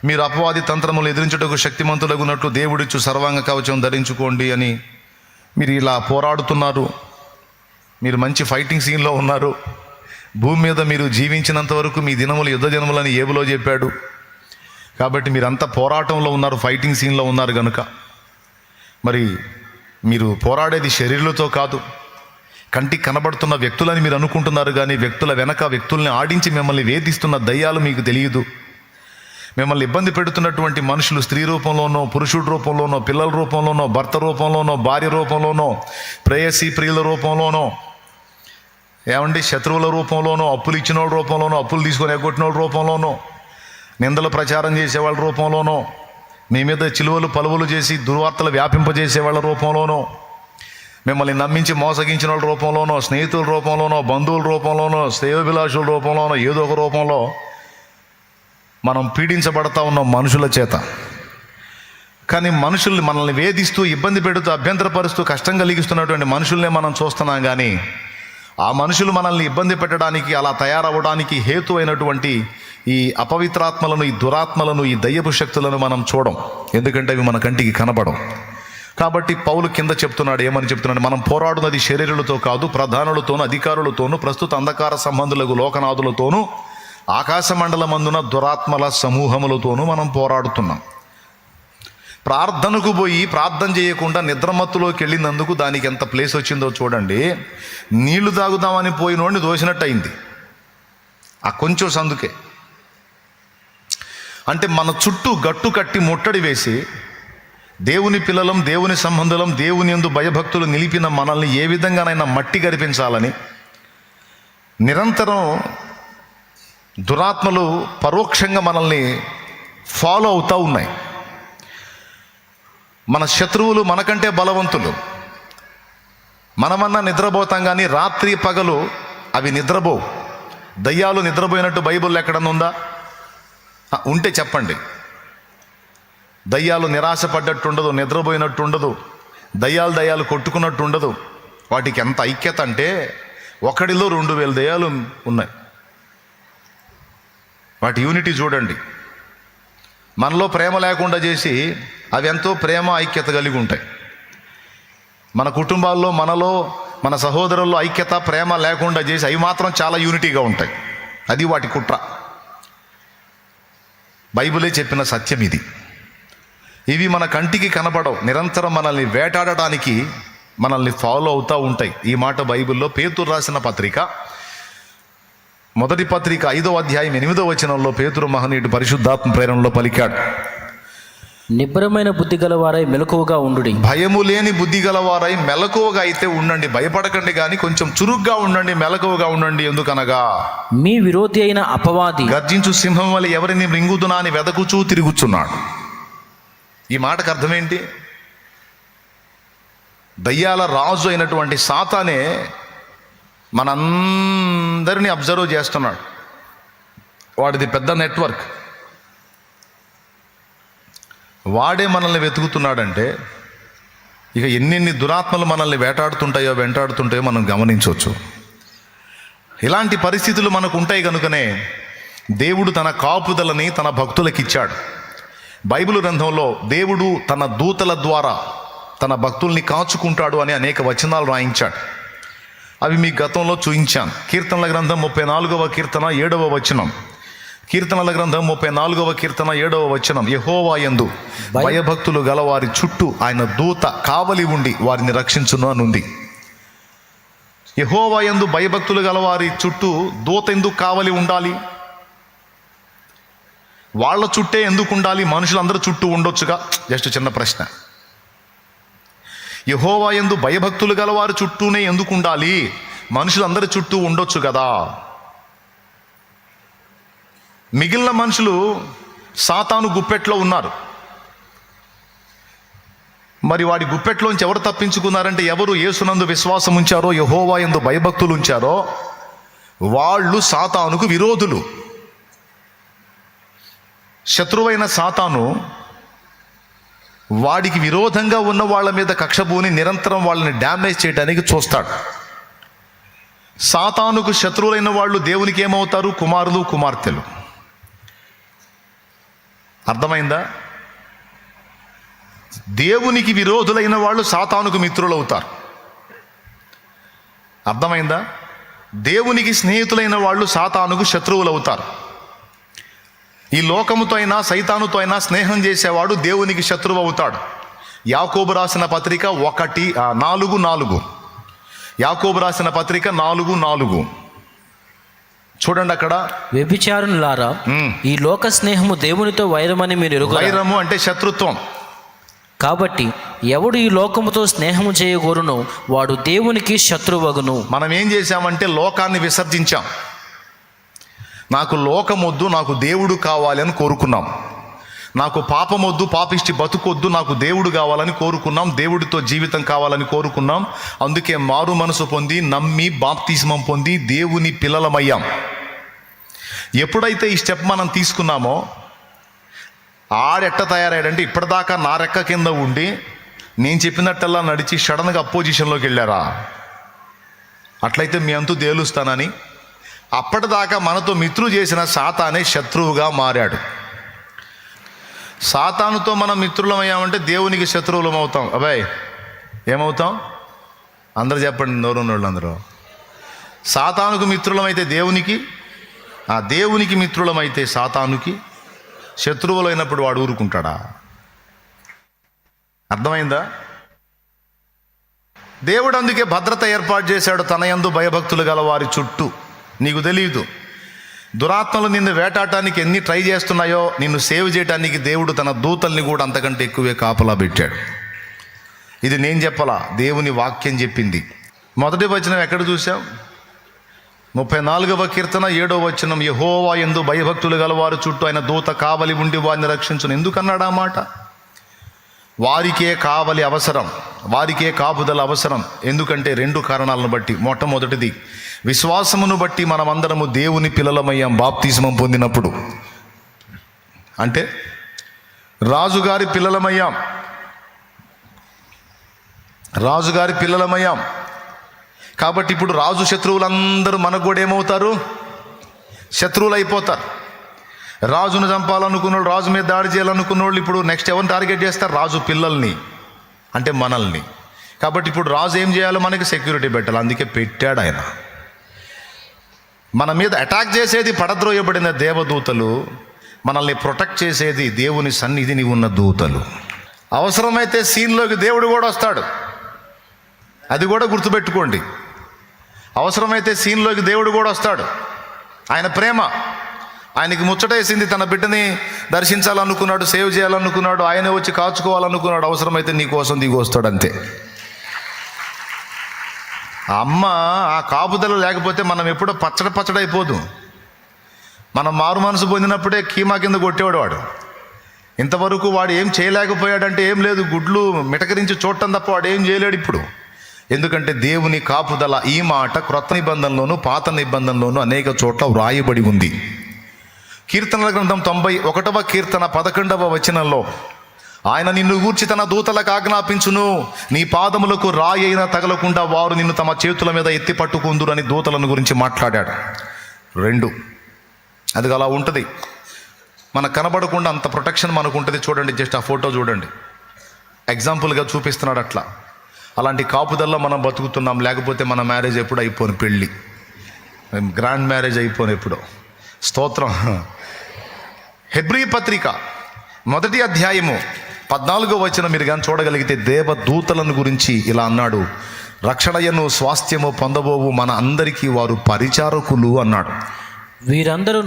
మీరు అపవాది తంత్రములు ఎదిరించుటకు శక్తిమంతులగునట్లు దేవుడిచ్చు సర్వాంగ కవచం ధరించుకోండి అని మీరు ఇలా పోరాడుతున్నారు. మీరు మంచి ఫైటింగ్ సీన్లో ఉన్నారు. భూమి మీద మీరు జీవించినంత వరకు మీ దినములు యుద్ధ దినములని ఏబులో చెప్పాడు. కాబట్టి మీరంతా పోరాటంలో ఉన్నారు, ఫైటింగ్ సీన్లో ఉన్నారు కనుక మరి మీరు పోరాడేది శరీరులతో కాదు, కంటికి కనబడుతున్న వ్యక్తులని మీరు అనుకుంటున్నారు. కానీ వ్యక్తుల వెనక వ్యక్తుల్ని ఆడించి మిమ్మల్ని వేధిస్తున్న దయ్యాలు మీకు తెలియదు. మిమ్మల్ని ఇబ్బంది పెడుతున్నటువంటి మనుషులు స్త్రీ రూపంలోనో, పురుషుడి రూపంలోనో, పిల్లల రూపంలోనో, భర్త రూపంలోనో, భార్య రూపంలోనో, ప్రేయసీ ప్రియుల రూపంలోనో, ఏమండి శత్రువుల రూపంలోనో, అప్పులు ఇచ్చిన వాళ్ళ రూపంలోనో, అప్పులు తీసుకొని ఎగ్గొట్టిన వాళ్ళ రూపంలోనో, నిందలు ప్రచారం చేసేవాళ్ళ రూపంలోనో, మీ మీద చిలువలు పలువులు చేసి దుర్వార్తలు వ్యాపింపజేసే వాళ్ళ రూపంలోనో, మిమ్మల్ని నమ్మించి మోసగించిన వాళ్ళ రూపంలోనో, స్నేహితుల రూపంలోనో, బంధువుల రూపంలోనో, శ్రేయోభిలాషుల రూపంలోనో, ఏదో ఒక రూపంలో మనం పీడించబడతా ఉన్నాం మనుషుల చేత. కానీ మనుషుల్ని మనల్ని వేధిస్తూ, ఇబ్బంది పెడుతూ, అభ్యంతరపరుస్తూ, కష్టం కలిగిస్తున్నటువంటి మనుషుల్నే మనం చూస్తున్నాం. కానీ ఆ మనుషులు మనల్ని ఇబ్బంది పెట్టడానికి, అలా తయారవ్వడానికి హేతు అయినటువంటి ఈ అపవిత్రాత్మలను, ఈ దురాత్మలను, ఈ దయ్యపు శక్తులను మనం చూడం. ఎందుకంటే అవి మన కంటికి కనబడం. కాబట్టి పౌలు కింద చెప్తున్నాడు, ఏమని చెప్తున్నాడు? మనం పోరాడున్నది శరీరులతో కాదు, ప్రధానులతోనూ, అధికారులతోనూ, ప్రస్తుత అంధకార సంబంధులకు లోకనాథులతోనూ, ఆకాశ మండలమందున దురాత్మల సమూహములతోనూ మనం పోరాడుతున్నాం. ప్రార్థనకు పోయి ప్రార్థన చేయకుండా నిద్రమత్తులోకి వెళ్ళినందుకు దానికి ఎంత ప్లేస్ వచ్చిందో చూడండి. నీళ్లు తాగుదామని పోయినోడిని దోసినట్టు అయింది ఆ కొంచెం సందుకే. అంటే మన చుట్టూ గట్టు కట్టి ముట్టడి వేసి దేవుని పిల్లలం, దేవుని సంబంధులం, దేవుని యందు భయభక్తులు నిలిపిన మనల్ని ఏ విధంగానైనా మట్టి గరిపించాలని నిరంతరం దురాత్మలు పరోక్షంగా మనల్ని ఫాలో అవుతూ ఉన్నాయి. మన శత్రువులు మనకంటే బలవంతులు. మనమన్నా నిద్రపోతాం, కానీ రాత్రి పగలు అవి నిద్రపోవు. దయ్యాలు నిద్రపోయినట్టు బైబిల్లో ఎక్కడన్నా ఉందా? ఉంటే చెప్పండి. దయ్యాలు నిరాశపడ్డట్టు ఉండదు, నిద్రపోయినట్టు ఉండదు, దయ్యాలు కొట్టుకున్నట్టు ఉండదు. వాటికి ఎంత ఐక్యత అంటే ఒకడిలో 2000 దయ్యాలు ఉన్నాయి. వాటి యూనిటీ చూడండి. మనలో ప్రేమ లేకుండా చేసి అవి ఎంతో ప్రేమ, ఐక్యత కలిగి ఉంటాయి. మన కుటుంబాల్లో, మనలో, మన సహోదరుల్లో ఐక్యత, ప్రేమ లేకుండా చేసి అవి మాత్రం చాలా యూనిటీగా ఉంటాయి. అది వాటి కుట్ర. బైబిలే చెప్పిన సత్యం ఇది. ఇవి మన కంటికి కనబడవు, నిరంతరం మనల్ని వేటాడటానికి మనల్ని ఫాలో అవుతూ ఉంటాయి. ఈ మాట బైబిల్లో పేతురు రాసిన పత్రిక, మొదటి పత్రిక 5వ అధ్యాయం 8వ వచనంలో పేతురు మహనీయుడు పరిశుద్ధాత్మ ప్రేరణలో పలికాడు, నిబ్బరమైన బుద్ధి గలవారై మెలకువగా ఉండుడి. భయము లేని బుద్ధి గలవారై మెలకువగా అయితే ఉండండి. భయపడకండి, కానీ కొంచెం చురుగ్గా ఉండండి, మెలకువగా ఉండండి. ఎందుకనగా మీ విరోధి అయిన అపవాది గర్జించు సింహం వల్ల ఎవరిని మృంగుదునా అని వెదకుచూ తిరుగుచున్నాడు. ఈ మాటకు అర్థమేంటి? దయ్యాల రాజు అయినటువంటి సాతానే మనందరినీ అబ్జర్వ్ చేస్తున్నాడు. వాడిది పెద్ద నెట్వర్క్. వాడే మనల్ని వెతుకుతున్నాడంటే ఇక ఎన్నెన్ని దురాత్మలు మనల్ని వెంటాడుతుంటాయో మనం గమనించవచ్చు. ఇలాంటి పరిస్థితులు మనకు ఉంటాయి కనుకనే దేవుడు తన కాపుదలని తన భక్తులకు ఇచ్చాడు. బైబిల్ గ్రంథంలో దేవుడు తన దూతల ద్వారా తన భక్తుల్ని కాచుకుంటాడు అని అనేక వచనాలు రాయించాడు. అవి మీ గతంలో చూయించాను. కీర్తనల గ్రంథం 34వ కీర్తన 7వ వచనం. కీర్తనల గ్రంథం 34వ కీర్తన 7వ వచనం, యెహోవా యందు భయభక్తులు గలవారి చుట్టూ ఆయన దూత కావలి ఉండి వారిని రక్షించును అనుంది. యెహోవా యందు భయభక్తులు గలవారి చుట్టూ దూత ఎందుకు కావలి ఉండాలి? వాళ్ళ చుట్టే ఎందుకు ఉండాలి? మనుషులందరూ చుట్టూ ఉండొచ్చుగా? జస్ట్ చిన్న ప్రశ్న. యెహోవా యందు భయభక్తులు గలవారి చుట్టూనే ఎందుకు ఉండాలి? మనుషులందరి చుట్టూ ఉండొచ్చు కదా. మిగిలిన మనుషులు సాతాను గుప్పెట్లో ఉన్నారు. మరి వాడి గుప్పెట్లోంచి ఎవరు తప్పించుకున్నారంటే, ఎవరు యేసునందు విశ్వాసం ఉంచారో, యెహోవా యందు భయభక్తులు ఉంచారో వాళ్ళు సాతానుకు విరోధులు. శత్రువైన సాతాను వాడికి విరోధంగా ఉన్న వాళ్ళ మీద కక్షబూని నిరంతరం వాళ్ళని డ్యామేజ్ చేయడానికి చూస్తాడు. సాతానుకు శత్రువులైన వాళ్ళు దేవునికి ఏమవుతారు? కుమారులు, కుమార్తెలు. అర్థమైందా? దేవునికి విరోధులైన వాళ్ళు సాతానుకు మిత్రులు అవుతారు. అర్థమైందా? దేవునికి స్నేహితులైన వాళ్ళు సాతానుకు శత్రువులు అవుతారు. ఈ లోకముతో అయినా సైతానుతో అయినా స్నేహం చేసేవాడు దేవునికి శత్రువు అవుతాడు. యాకోబు రాసిన పత్రిక 1:4. యాకోబు రాసిన పత్రిక 4:4 చూడండి. అక్కడ వ్యభిచారులారా, ఈ లోక స్నేహము దేవునితో వైరమని మీరు ఎరుగరా? వైరము అంటే శత్రుత్వం. కాబట్టి ఎవడు ఈ లోకముతో స్నేహము చేయగోరునో వాడు దేవునికి శత్రువగును. మనం ఏం చేశామంటే లోకాన్ని విసర్జించాం. నాకు లోకమొద్దు, నాకు దేవుడు కావాలి అని కోరుకున్నాం. నాకు పాపమొద్దు, పాపిష్టి బతుకొద్దు, నాకు దేవుడు కావాలని కోరుకున్నాం. దేవుడితో జీవితం కావాలని కోరుకున్నాం. అందుకే మారు మనసు పొంది నమ్మి బాప్తిస్మం పొంది దేవుని పిల్లలమయ్యాం. ఎప్పుడైతే ఈ స్టెప్ మనం తీసుకున్నామో ఆడెట్ట తయారయ్యాడంటే ఇప్పటిదాకా నా రెక్క కింద ఉండి నేను చెప్పినట్టల్లా నడిచి సడన్గా అపోజిషన్లోకి వెళ్ళారా? అట్లయితే మీ అంతు తేలుస్తానని అప్పటిదాకా మనతో మిత్రులు చేసిన సాతానే శత్రువుగా మారాడు. సాతానుతో మనం మిత్రులం అయ్యామంటే దేవునికి శత్రువులం అవుతాం. అబ్బాయి ఏమవుతాం? అందరూ చెప్పండి, నోరున్న వాళ్ళు అందరూ. సాతానుకు మిత్రులమైతే దేవునికి మిత్రులమైతే సాతానుకి శత్రువులైనప్పుడు వాడు ఊరుకుంటాడా? అర్థమైందా? దేవుడు అందుకే భద్రత ఏర్పాటు చేశాడు తన యందు భయభక్తులు గల వారి చుట్టూ. నీకు తెలియదు, దురాత్మలు నిన్ను వేటాడటానికి ఎన్ని ట్రై చేస్తున్నాయో నిన్ను సేవ్ చేయడానికి దేవుడు తన దూతల్ని కూడా అంతకంటే ఎక్కువే కాపలా పెట్టాడు. ఇది నేను చెప్పలా, దేవుని వాక్యం చెప్పింది. మొదటి వచనం ఎక్కడ చూసాం? 34వ కీర్తన 7వ వచనం, యెహోవా యందు భయభక్తులు గలవారు చుట్టూ ఆయన దూత కావలి ఉండి వారిని రక్షించును. ఎందుకన్నాడు ఆ మాట? వారికే కావలి అవసరం, వారికే కాపుదల అవసరం. ఎందుకంటే 2 కారణాలను బట్టి. మొట్టమొదటిది, విశ్వాసమును బట్టి మనమందరము దేవుని పిల్లలమయ్యాం బాప్తిస్మం పొందినప్పుడు. అంటే రాజుగారి పిల్లలమయ్యాం. కాబట్టి ఇప్పుడు రాజు శత్రువులందరూ మనకు కూడా ఏమవుతారు? శత్రువులు అయిపోతారు. రాజును చంపాలనుకున్నోళ్ళు, రాజు మీద దాడి చేయాలనుకున్నోళ్ళు ఇప్పుడు నెక్స్ట్ ఎవరిని టార్గెట్ చేస్తారు? రాజు పిల్లల్ని, అంటే మనల్ని. కాబట్టి ఇప్పుడు రాజు ఏం చేయాలో మనకి సెక్యూరిటీ పెట్టాలి. అందుకే పెట్టాడు ఆయన. మన మీద అటాక్ చేసేది పడద్రోయబడిన దేవదూతలు, మనల్ని ప్రొటెక్ట్ చేసేది దేవుని సన్నిధిని ఉన్న దూతలు. అవసరమైతే సీన్లోకి దేవుడు కూడా వస్తాడు. అది కూడా గుర్తుపెట్టుకోండి. అవసరమైతే సీన్లోకి దేవుడు కూడా వస్తాడు. ఆయన ప్రేమ, ఆయనకి ముచ్చటేసింది, తన బిడ్డని దర్శించాలనుకున్నాడు, సేవ్ చేయాలనుకున్నాడు, ఆయనే వచ్చి కాచుకోవాలనుకున్నాడు. అవసరమైతే నీ కోసం దిగి వస్తాడు, అంతే. అమ్మ ఆ కాపుదల లేకపోతే మనం ఎప్పుడో పచ్చడైపోదు. మనం మారు మనసు పొందినప్పుడే కీమా కింద కొట్టేవాడు వాడు. ఇంతవరకు వాడు ఏం చేయలేకపోయాడంటే ఏం లేదు, గుడ్లు మిటకరించి చూడటం తప్ప వాడు ఏం చేయలేడు ఇప్పుడు. ఎందుకంటే దేవుని కాపుదల. ఈ మాట క్రొత్త నిబంధనలోను పాత నిబంధనలోను అనేక చోట్ల వ్రాయబడి ఉంది. కీర్తనల గ్రంథం 91వ కీర్తన 11వ వచనంలో, ఆయన నిన్ను గూర్చి తన దూతలకు ఆజ్ఞాపించును, నీ పాదములకు రాయి అయినా తగలకుండా వారు నిన్ను తమ చేతుల మీద ఎత్తి పట్టుకుందురు అని దూతలను గురించి మాట్లాడాడు. 2 అది అలా ఉంటుంది. మనకు కనబడకుండా అంత ప్రొటెక్షన్ మనకు ఉంటుంది. చూడండి, జస్ట్ ఆ ఫోటో చూడండి, ఎగ్జాంపుల్గా చూపిస్తున్నాడు. అట్లా అలాంటి కాపుదల్లో మనం బతుకుతున్నాం. లేకపోతే మన మ్యారేజ్ ఎప్పుడు అయిపోను, పెళ్ళి గ్రాండ్ మ్యారేజ్ అయిపోను ఎప్పుడో. స్తోత్రం. హెబ్రీ పత్రిక 1వ అధ్యాయము 14వ వచనం మీరు కానీ చూడగలిగితే దేవదూతలను గురించి ఇలా అన్నాడు, రక్షణయను స్వాస్థ్యము పొందబోవు మన అందరికీ వారు పరిచారకులు అన్నాడు. వీరందరూ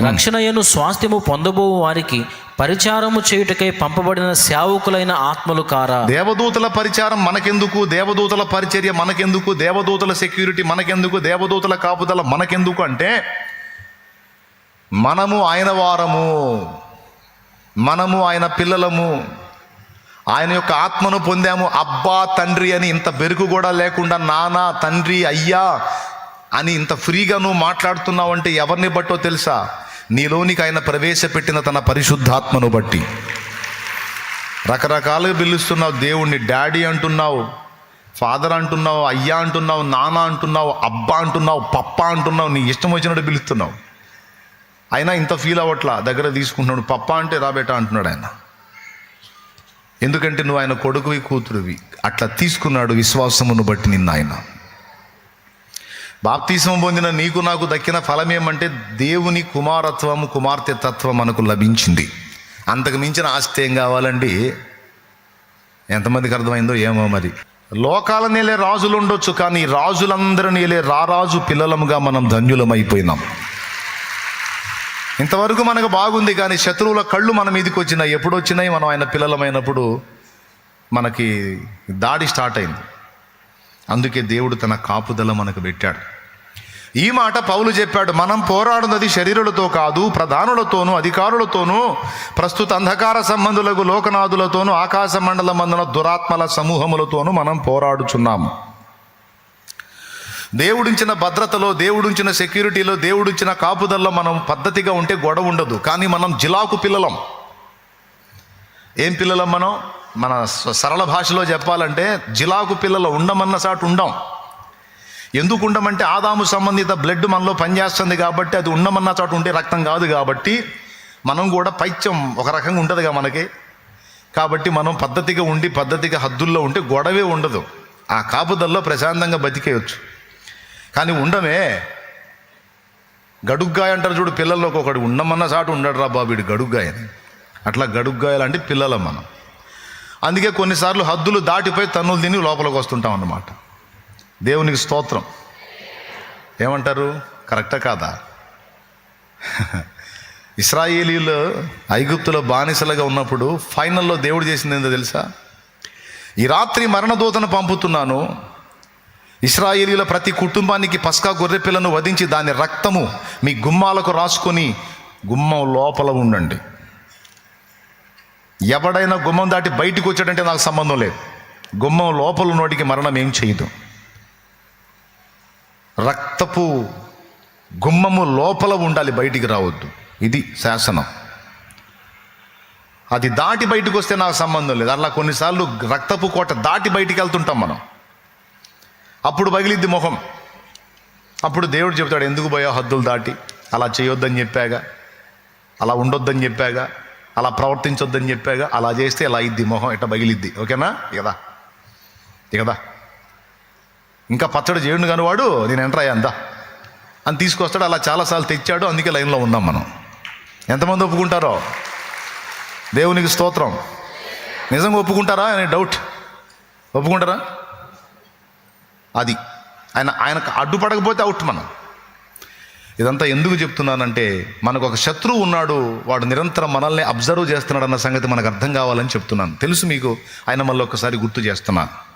రక్షణయను స్వాస్థ్యము పొందబోవు వారికి పరిచారము చేయుటకై పంపబడిన సేవకులైన ఆత్మలు కారా? దేవదూతల పరిచారం మనకెందుకు? దేవదూతల పరిచర్య మనకెందుకు? దేవదూతల సెక్యూరిటీ మనకెందుకు? దేవదూతల కాపుదల మనకెందుకు అంటే, మనము ఆయన వారము, మనము ఆయన పిల్లలము, ఆయన యొక్క ఆత్మను పొందాము. అబ్బా తండ్రి అని ఇంత బెరుకు కూడా లేకుండా నాన్న తండ్రి అయ్యా అని ఇంత ఫ్రీగా నువ్వు మాట్లాడుతున్నావు అంటే ఎవరిని బట్టో తెలుసా? నీలోనికి ఆయన ప్రవేశపెట్టిన తన పరిశుద్ధాత్మను బట్టి. రకరకాలుగా పిలుస్తున్నావు దేవుణ్ణి. డాడీ అంటున్నావు, ఫాదర్ అంటున్నావు, అయ్యా అంటున్నావు, నాన్న అంటున్నావు, అబ్బా అంటున్నావు, పప్ప అంటున్నావు, నీ ఇష్టం వచ్చినట్టు పిలుస్తున్నావు. అయినా ఇంత ఫీల్ అవ్వట్లా, దగ్గర తీసుకుంటున్నాడు. పప్ప అంటే రాబేటా అంటున్నాడు ఆయన. ఎందుకంటే నువ్వు ఆయన కొడుకువి, కూతురువి. అట్లా తీసుకున్నాడు విశ్వాసమును బట్టి నిన్న ఆయన. బాప్తిసం పొందిన నీకు నాకు దక్కిన ఫలం ఏమంటే దేవుని కుమారత్వము, కుమార్తె తత్వం మనకు లభించింది. అంతకు మించిన ఆస్తి ఏం కావాలండి? ఎంతమందికి అర్థమైందో ఏమో మరి. లోకాలను ఏలే రాజులు ఉండొచ్చు, కానీ రాజులందరినీ ఏలే రారాజు పిల్లలముగా మనం ధన్యులమైపోయినాం. ఇంతవరకు మనకు బాగుంది, కానీ శత్రువుల కళ్ళు మన మీదకి వచ్చినాయి. ఎప్పుడు వచ్చినాయి? మనం ఆయన పిల్లలమైనప్పుడు మనకి దాడి స్టార్ట్ అయింది. అందుకే దేవుడు తన కాపుదల మనకు పెట్టాడు. ఈ మాట పౌలు చెప్పాడు, మనం పోరాడున్నది శరీరులతో కాదు, ప్రధానులతోనూ అధికారులతోనూ ప్రస్తుత అంధకార సంబంధులకు లోకనాథులతోనూ ఆకాశ మండలమందున దురాత్మల సమూహములతోనూ మనం పోరాడుచున్నాము. దేవుడించిన భద్రతలో, దేవుడించిన సెక్యూరిటీలో, దేవుడించిన కాపుదల్లో మనం పద్ధతిగా ఉంటే గొడవ ఉండదు. కానీ మనం జిలాకు పిల్లలం. ఏం పిల్లలం మనం? మన సరళ భాషలో చెప్పాలంటే జిలాకు పిల్లలు. ఉండమన్న సాటు ఉండం. ఎందుకు ఉండమంటే ఆదాము సంబంధిత బ్లడ్ మనలో పనిచేస్తుంది కాబట్టి, అది ఉండమన్న చాటు ఉంటే రక్తం కాదు కాబట్టి, మనం కూడా పైత్యం ఒక రకంగా ఉంటుందిగా మనకి. కాబట్టి మనం పద్ధతిగా ఉండి పద్ధతిగా హద్దుల్లో ఉంటే గొడవే ఉండదు. ఆ కాపుదల్లో ప్రశాంతంగా బతికేయచ్చు. కానీ ఉండమే, గడుగ్గాయ అంటారు చూడు, పిల్లల్లోకి ఒకటి ఉండమన్న చాటు ఉండడు రా బాబు వీడు గడుగ్గాయని. అట్లా గడుగ్గాయాలంటే పిల్లలం మనం. అందుకే కొన్నిసార్లు హద్దులు దాటిపోయి తన్నులు తిని లోపలికి వస్తుంటాం అన్నమాట. దేవునికి స్తోత్రం. ఏమంటారు? కరెక్టా కాదా? ఇశ్రాయేలీలు ఐగుప్తులో బానిసలుగా ఉన్నప్పుడు ఫైనల్లో దేవుడు చేసింది ఏందో తెలుసా? ఈ రాత్రి మరణదూతను పంపుతున్నాను, ఇశ్రాయేలీల ప్రతి కుటుంబానికి పస్కా గొర్రెపిల్లను వధించి దాని రక్తము మీ గుమ్మాలకు రాసుకొని గుమ్మం లోపల ఉండండి. ఎవడైనా గుమ్మం దాటి బయటికి వచ్చాడంటే నాకు సంబంధం లేదు. గుమ్మం లోపల ఉన్నోడికి మరణం ఏం చేయదు. రక్తపు గుమ్మము లోపల ఉండాలి, బయటికి రావద్దు. ఇది శాసనం. అది దాటి బయటకు వస్తే నాకు సంబంధం లేదు. అట్లా కొన్నిసార్లు రక్తపు కోట దాటి బయటికి వెళ్తుంటాం మనం. అప్పుడు పగిలిద్ది మొహం. అప్పుడు దేవుడు చెప్తాడు, ఎందుకు పోయా హద్దులు దాటి? అలా చేయొద్దని చెప్పాగా, అలా ఉండొద్దని చెప్పాగా, అలా ప్రవర్తించొద్దని చెప్పాగా. అలా చేస్తే అలా ఇద్ది మొహం, ఎట్లా పగిలిద్ది. ఓకేనా? ఇకదా ఇంకా పచ్చడి చేయండు కాని వాడు నేను ఎంటర్ అయ్యాందా అని తీసుకొస్తాడు. అలా చాలాసార్లు తెచ్చాడు. అందుకే లైన్లో ఉన్నాం మనం. ఎంతమంది ఒప్పుకుంటారో? దేవునికి స్తోత్రం. నిజంగా ఒప్పుకుంటారా అనే డౌట్. ఒప్పుకుంటారా? అది ఆయనకు అడ్డుపడకపోతే అవుట్ మనం. ఇదంతా ఎందుకు చెప్తున్నానంటే, మనకు ఒక శత్రువు ఉన్నాడు, వాడు నిరంతరం మనల్ని అబ్జర్వ్ చేస్తున్నాడు అన్న సంగతి మనకు అర్థం కావాలని చెప్తున్నాను. తెలుసు మీకు, ఆయన మళ్ళీ ఒక్కసారి గుర్తు చేస్తున్నాను.